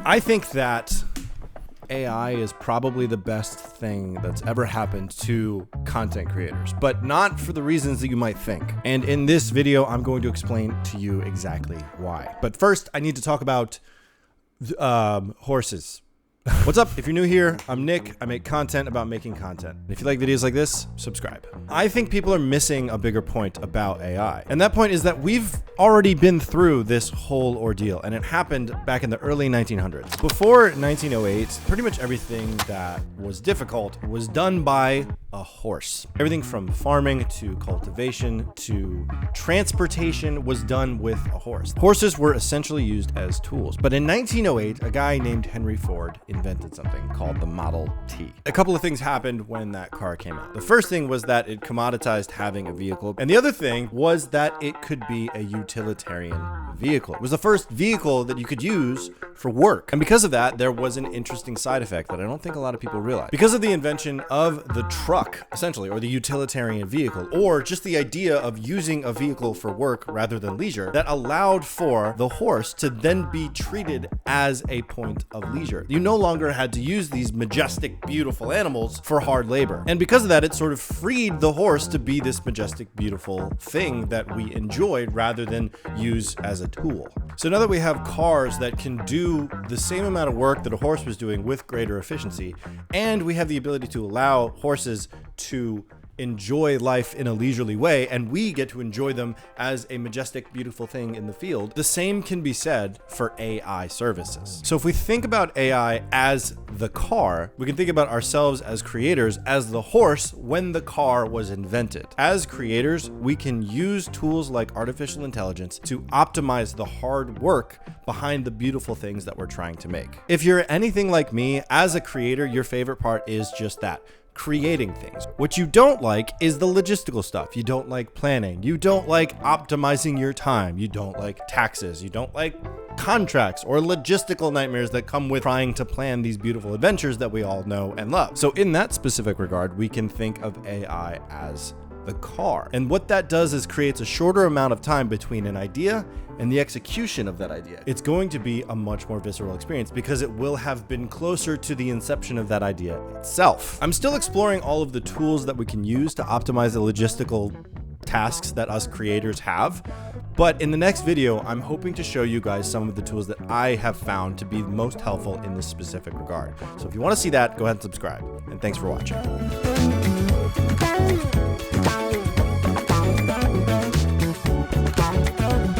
I think that AI is probably the best thing that's ever happened to content creators, but not for the reasons that you might think. And in this video, I'm going to explain to you exactly why. But first, I need to talk about horses. What's up? If you're new here, I'm Nick. I make content about making content. If you like videos like this, subscribe. I think people are missing a bigger point about AI. And that point is that we've already been through this whole ordeal, and it happened back in the early 1900s. Before 1908, pretty much everything that was difficult was done by a horse. Everything from farming to cultivation to transportation was done with a horse. Horses were essentially used as tools. But in 1908, a guy named Henry Ford invented something called the Model T. A couple of things happened when that car came out. The first thing was that it commoditized having a vehicle. And the other thing was that it could be a utilitarian vehicle. It was the first vehicle that you could use for work. And because of that, there was an interesting side effect that I don't think a lot of people realize. Because of the invention of the truck, essentially, or the utilitarian vehicle, or just the idea of using a vehicle for work rather than leisure, that allowed for the horse to then be treated as a point of leisure. You no longer had to use these majestic, beautiful animals for hard labor. And because of that, it sort of freed the horse to be this majestic, beautiful thing that we enjoyed rather than use as a tool. So now that we have cars that can do the same amount of work that a horse was doing with greater efficiency, and we have the ability to allow horses to enjoy life in a leisurely way, and we get to enjoy them as a majestic, beautiful thing in the field, the same can be said for AI services. So if we think about AI as the car, we can think about ourselves as creators as the horse when the car was invented. As creators, we can use tools like artificial intelligence to optimize the hard work behind the beautiful things that we're trying to make. If you're anything like me, as a creator, your favorite part is just that: creating things. What you don't like is the logistical stuff. You don't like planning. You don't like optimizing your time. You don't like taxes. You don't like contracts or logistical nightmares that come with trying to plan these beautiful adventures that we all know and love. So in that specific regard, we can think of AI as the car. And what that does is creates a shorter amount of time between an idea and the execution of that idea. It's going to be a much more visceral experience because it will have been closer to the inception of that idea itself. I'm still exploring all of the tools that we can use to optimize the logistical tasks that us creators have. But in the next video, I'm hoping to show you guys some of the tools that I have found to be most helpful in this specific regard. So if you want to see that, go ahead and subscribe. And thanks for watching.